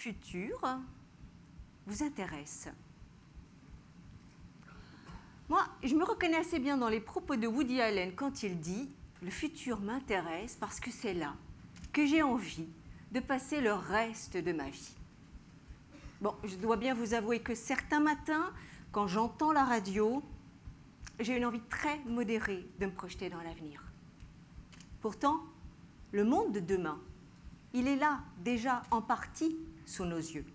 futur vous intéresse? Moi, je me reconnais assez bien dans les propos de Woody Allen quand il dit « Le futur m'intéresse parce que c'est là que j'ai envie de passer le reste de ma vie. » Bon, je dois bien vous avouer que certains matins, quand j'entends la radio, j'ai une envie très modérée de me projeter dans l'avenir. Pourtant, le monde de demain, il est là, déjà en partie, sous nos yeux.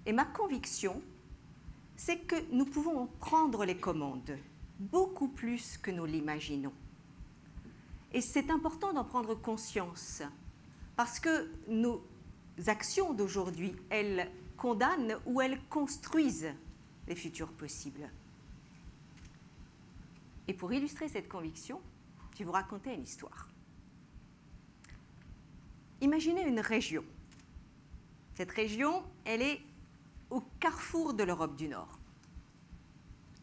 Et ma conviction, c'est que nous pouvons en prendre les commandes, beaucoup plus que nous l'imaginons. Et c'est important d'en prendre conscience, parce que nos actions d'aujourd'hui, elles condamnent ou elles construisent les futurs possibles. Et pour illustrer cette conviction, je vais vous raconter une histoire. Imaginez une région. Cette région, elle est au carrefour de l'Europe du Nord.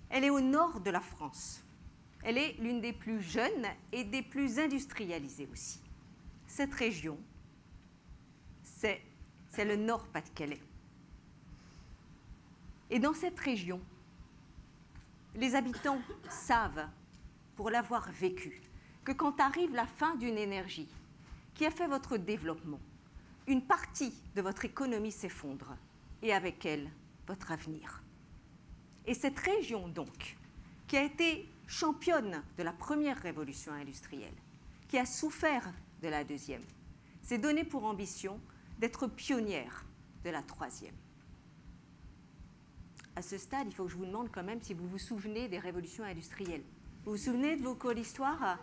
Elle est au nord de la France. Elle est l'une des plus jeunes et des plus industrialisées aussi. Cette région, c'est le Nord-Pas-de-Calais. Et dans cette région, les habitants savent, pour l'avoir vécu, que quand arrive la fin d'une énergie qui a fait votre développement, une partie de votre économie s'effondre et avec elle, votre avenir. Et cette région, donc, qui a été championne de la première révolution industrielle, qui a souffert de la deuxième, s'est donné pour ambition d'être pionnière de la troisième. À ce stade, il faut que je vous demande quand même si vous vous souvenez des révolutions industrielles. Vous vous souvenez de vos cours d'histoire?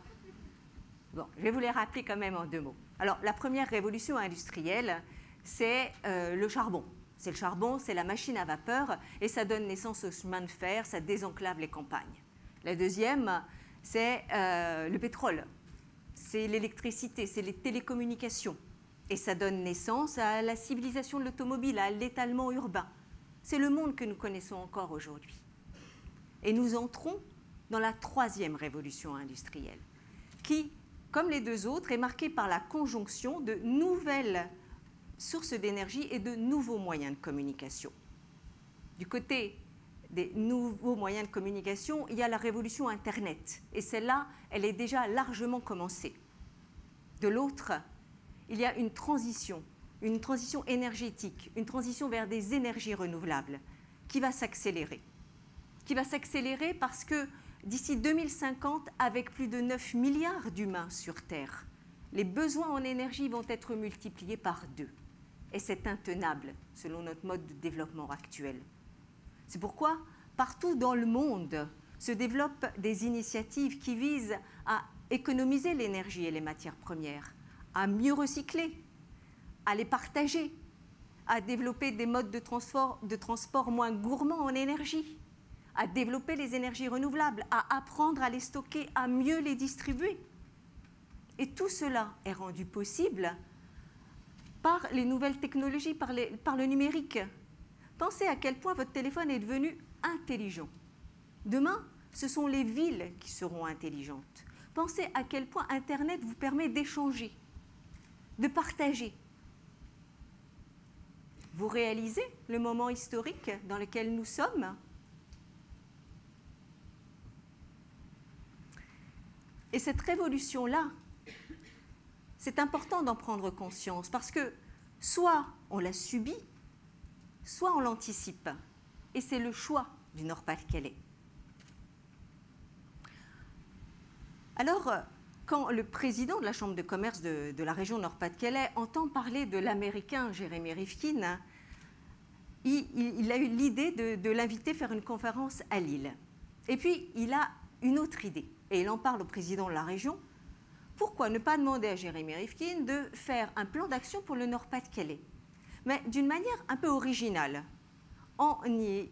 Bon, je vais vous les rappeler quand même en 2 mots. Alors, la première révolution industrielle, c'est le charbon. C'est le charbon, c'est la machine à vapeur, et ça donne naissance au chemin de fer, ça désenclave les campagnes. La deuxième, c'est le pétrole, c'est l'électricité, c'est les télécommunications, et ça donne naissance à la civilisation de l'automobile, à l'étalement urbain. C'est le monde que nous connaissons encore aujourd'hui. Et nous entrons dans la troisième révolution industrielle, qui, comme les 2 autres, est marquée par la conjonction de nouvelles sources d'énergie et de nouveaux moyens de communication. Du côté des nouveaux moyens de communication, il y a la révolution Internet, et celle-là, elle est déjà largement commencée. De l'autre, il y a une transition énergétique, une transition vers des énergies renouvelables qui va s'accélérer. Qui va s'accélérer parce que d'ici 2050, avec plus de 9 milliards d'humains sur Terre, les besoins en énergie vont être multipliés par 2. Et c'est intenable selon notre mode de développement actuel. C'est pourquoi, partout dans le monde, se développent des initiatives qui visent à économiser l'énergie et les matières premières, à mieux recycler, à les partager, à développer des modes de transport moins gourmands en énergie, à développer les énergies renouvelables, à apprendre à les stocker, à mieux les distribuer. Et tout cela est rendu possible par les nouvelles technologies, par le numérique. Pensez à quel point votre téléphone est devenu intelligent. Demain, ce sont les villes qui seront intelligentes. Pensez à quel point Internet vous permet d'échanger, de partager. Vous réalisez le moment historique dans lequel nous sommes? Et cette révolution-là, c'est important d'en prendre conscience parce que soit on la subit, soit on l'anticipe. Et c'est le choix du Nord-Pas-de-Calais. Alors, quand le président de la Chambre de commerce de la région Nord-Pas-de-Calais entend parler de l'Américain Jeremy Rifkin, il a eu l'idée de l'inviter à faire une conférence à Lille. Et puis, il a une autre idée, et il en parle au président de la région. Pourquoi ne pas demander à Jeremy Rifkin de faire un plan d'action pour le Nord-Pas-de-Calais, mais d'une manière un peu originale, en y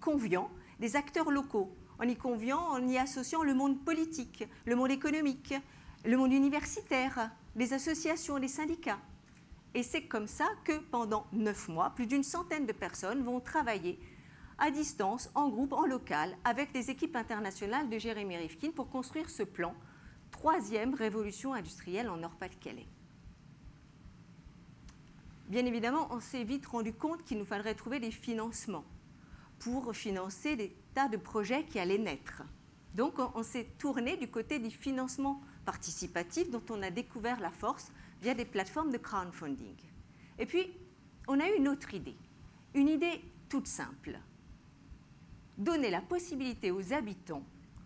conviant des acteurs locaux, en y associant le monde politique, le monde économique, le monde universitaire, les associations, les syndicats. Et c'est comme ça que pendant 9 mois, plus d'une centaine de personnes vont travailler à distance, en groupe, en local, avec les équipes internationales de Jeremy Rifkin pour construire ce plan, troisième révolution industrielle en Nord-Pas-de-Calais. bien évidemment, on s'est vite rendu compte qu'il nous faudrait trouver des financements pour financer des tas de projets qui allaient naître. Donc, on s'est tourné du côté du financement participatif dont on a découvert la force via des plateformes de crowdfunding. Et puis, on a eu une autre idée, une idée toute simple. Donner la possibilité aux habitants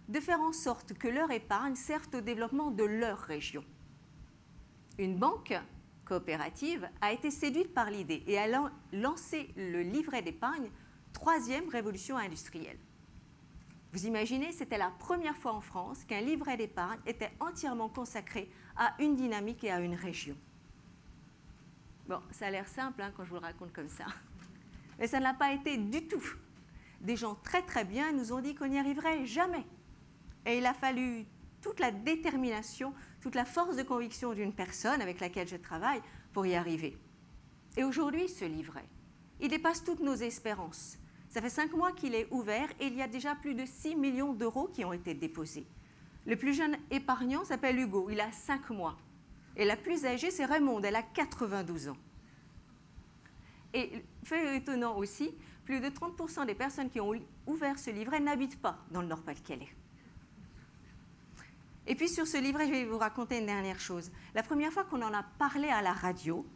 de faire en sorte que leur épargne serve au développement de leur région. Une banque coopérative a été séduite par l'idée et a lancé le livret d'épargne, troisième révolution industrielle. Vous imaginez, c'était la première fois en France qu'un livret d'épargne était entièrement consacré à une dynamique et à une région. Bon, ça a l'air simple quand je vous le raconte comme ça, mais ça ne l'a pas été du tout. Des gens très très bien nous ont dit qu'on n'y arriverait jamais. Et il a fallu toute la détermination, toute la force de conviction d'une personne avec laquelle je travaille pour y arriver. Et aujourd'hui, ce livret, il dépasse toutes nos espérances. Ça fait 5 mois qu'il est ouvert et il y a déjà plus de 6 millions d'euros qui ont été déposés. Le plus jeune épargnant s'appelle Hugo, il a 5 mois. Et la plus âgée, c'est Raymonde, elle a 92 ans. Et fait étonnant aussi, plus de 30% des personnes qui ont ouvert ce livret n'habitent pas dans le Nord-Pas-de-Calais. Et puis sur ce livret, je vais vous raconter une dernière chose. La première fois qu'on en a parlé à la radio,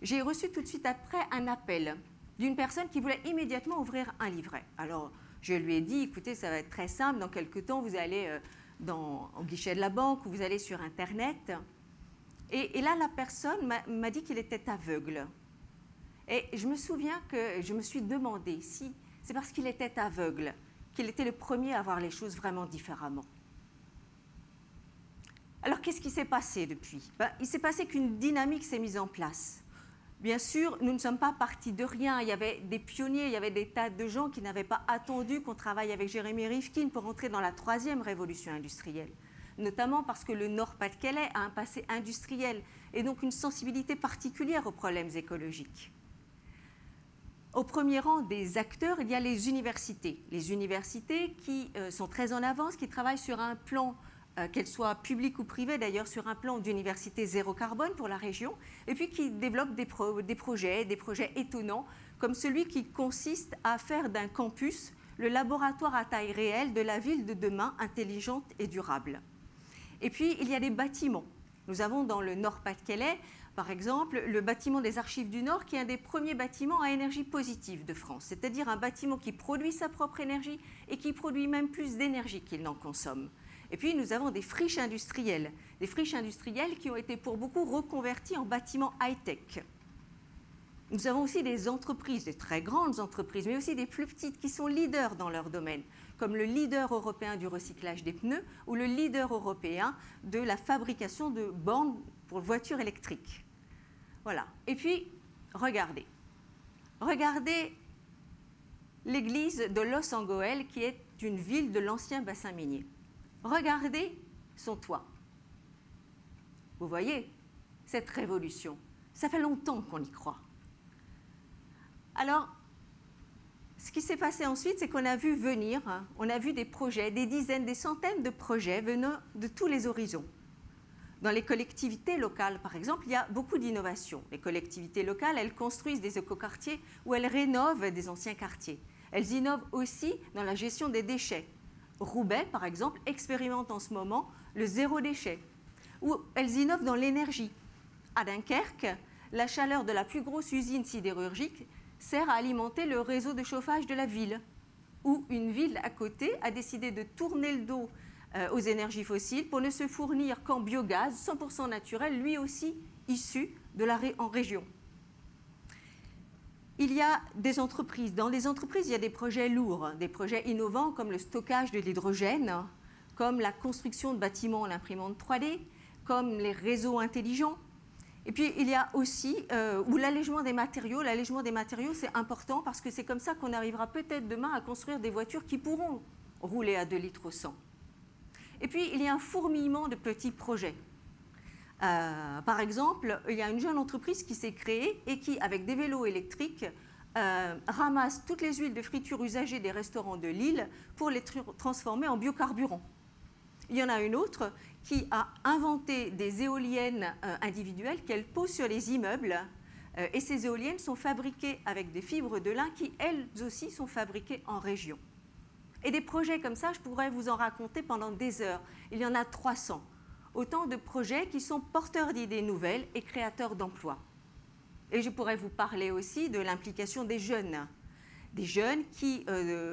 j'ai reçu tout de suite après un appel d'une personne qui voulait immédiatement ouvrir un livret. Alors, je lui ai dit, écoutez, ça va être très simple, dans quelques temps, vous allez au guichet de la banque ou vous allez sur Internet. Et là, la personne m'a dit qu'il était aveugle. Et je me souviens que je me suis demandé si c'est parce qu'il était aveugle qu'il était le premier à voir les choses vraiment différemment. Alors, qu'est-ce qui s'est passé depuis? Il s'est passé qu'une dynamique s'est mise en place. Bien sûr, nous ne sommes pas partis de rien. Il y avait des pionniers, il y avait des tas de gens qui n'avaient pas attendu qu'on travaille avec Jérémy Rifkin pour entrer dans la troisième révolution industrielle. Notamment parce que le Nord-Pas-de-Calais a un passé industriel et donc une sensibilité particulière aux problèmes écologiques. Au premier rang des acteurs, il y a les universités. Les universités qui sont très en avance, qui travaillent sur un plan, qu'elles soient publiques ou privées d'ailleurs, sur un plan d'université zéro carbone pour la région, et puis qui développent des projets étonnants, comme celui qui consiste à faire d'un campus le laboratoire à taille réelle de la ville de demain, intelligente et durable. Et puis, il y a des bâtiments. Nous avons dans le Nord-Pas-de-Calais, par exemple, le bâtiment des Archives du Nord, qui est un des premiers bâtiments à énergie positive de France, c'est-à-dire un bâtiment qui produit sa propre énergie et qui produit même plus d'énergie qu'il n'en consomme. Et puis, nous avons des friches industrielles qui ont été pour beaucoup reconverties en bâtiments high-tech. Nous avons aussi des entreprises, des très grandes entreprises, mais aussi des plus petites qui sont leaders dans leur domaine, comme le leader européen du recyclage des pneus ou le leader européen de la fabrication de bornes pour voitures électriques. Voilà. Et puis, regardez l'église de Los Angeles, qui est une ville de l'ancien bassin minier. Regardez son toit. Vous voyez, cette révolution, ça fait longtemps qu'on y croit. Alors, ce qui s'est passé ensuite, c'est qu'on a vu venir, on a vu des projets, des dizaines, des centaines de projets venant de tous les horizons. Dans les collectivités locales, par exemple, il y a beaucoup d'innovations. Les collectivités locales, elles construisent des écoquartiers ou elles rénovent des anciens quartiers. Elles innovent aussi dans la gestion des déchets. Roubaix, par exemple, expérimente en ce moment le zéro déchet. Ou elles innovent dans l'énergie. À Dunkerque, la chaleur de la plus grosse usine sidérurgique sert à alimenter le réseau de chauffage de la ville. Ou une ville à côté a décidé de tourner le dos aux énergies fossiles pour ne se fournir qu'en biogaz 100% naturel, lui aussi issu en région. Il y a des entreprises. Dans les entreprises, il y a des projets lourds, des projets innovants comme le stockage de l'hydrogène, comme la construction de bâtiments en imprimante 3D, comme les réseaux intelligents. Et puis, il y a aussi l'allègement des matériaux. L'allègement des matériaux, c'est important parce que c'est comme ça qu'on arrivera peut-être demain à construire des voitures qui pourront rouler à 2 litres au 100. Et puis, il y a un fourmillement de petits projets. Par exemple, il y a une jeune entreprise qui s'est créée et qui, avec des vélos électriques, ramasse toutes les huiles de friture usagées des restaurants de Lille pour les transformer en biocarburant. Il y en a une autre qui a inventé des éoliennes individuelles qu'elle pose sur les immeubles Et ces éoliennes sont fabriquées avec des fibres de lin qui, elles aussi, sont fabriquées en région. Et des projets comme ça, je pourrais vous en raconter pendant des heures. Il y en a 300. Autant de projets qui sont porteurs d'idées nouvelles et créateurs d'emplois. Et je pourrais vous parler aussi de l'implication des jeunes qui,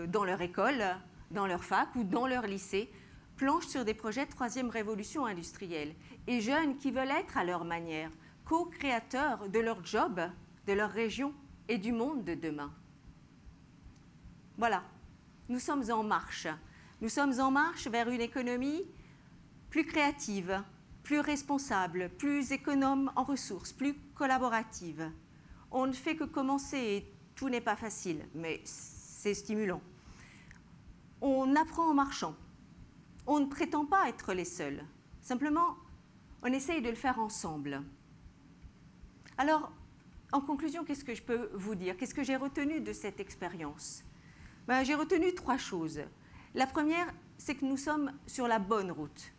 dans leur école, dans leur fac ou dans leur lycée, planchent sur des projets de troisième révolution industrielle. Et jeunes qui veulent être à leur manière co-créateurs de leur job, de leur région et du monde de demain. Voilà, nous sommes en marche. Nous sommes en marche vers une économie plus créative, plus responsable, plus économe en ressources, plus collaborative. On ne fait que commencer et tout n'est pas facile, mais c'est stimulant. On apprend en marchant. On ne prétend pas être les seuls. Simplement, on essaye de le faire ensemble. Alors, en conclusion, qu'est-ce que je peux vous dire? Qu'est-ce que j'ai retenu de cette expérience? J'ai retenu 3 choses. La première, c'est que nous sommes sur la bonne route.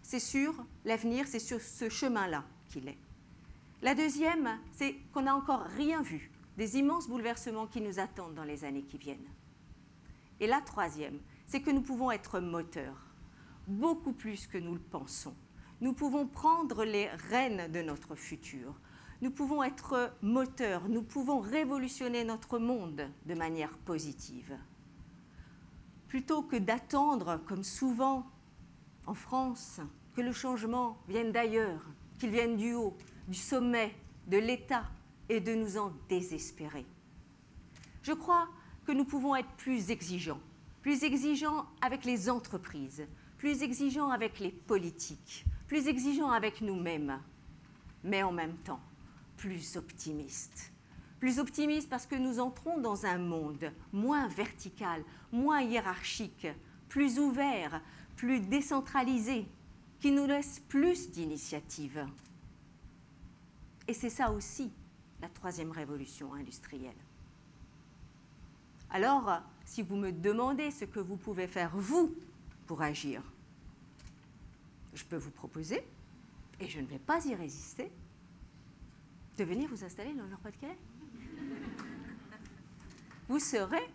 C'est sûr, l'avenir, c'est sur ce chemin-là qu'il est. La deuxième, c'est qu'on n'a encore rien vu des immenses bouleversements qui nous attendent dans les années qui viennent. Et la troisième, c'est que nous pouvons être moteurs, beaucoup plus que nous le pensons. Nous pouvons prendre les rênes de notre futur. Nous pouvons être moteurs, nous pouvons révolutionner notre monde de manière positive. Plutôt que d'attendre, comme souvent en France, que le changement vienne d'ailleurs, qu'il vienne du haut, du sommet, de l'État, et de nous en désespérer. Je crois que nous pouvons être plus exigeants avec les entreprises, plus exigeants avec les politiques, plus exigeants avec nous-mêmes, mais en même temps, plus optimistes. Plus optimistes parce que nous entrons dans un monde moins vertical, moins hiérarchique, plus ouvert, plus décentralisé, qui nous laisse plus d'initiatives. Et c'est ça aussi, la troisième révolution industrielle. Alors, si vous me demandez ce que vous pouvez faire, vous, pour agir, je peux vous proposer, et je ne vais pas y résister, de venir vous installer dans le Nord-Pas-de-Calais. Vous serez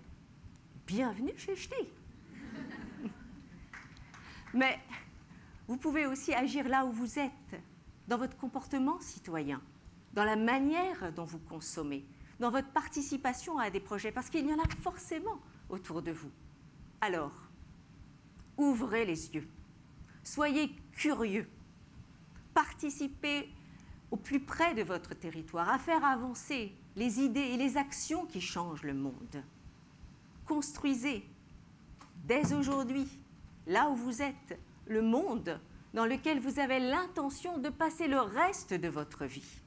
bienvenue chez Ch'ti. Mais vous pouvez aussi agir là où vous êtes, dans votre comportement citoyen, dans la manière dont vous consommez, dans votre participation à des projets, parce qu'il y en a forcément autour de vous. Alors, ouvrez les yeux, soyez curieux, participez au plus près de votre territoire, à faire avancer les idées et les actions qui changent le monde. Construisez, dès aujourd'hui, là où vous êtes, le monde dans lequel vous avez l'intention de passer le reste de votre vie.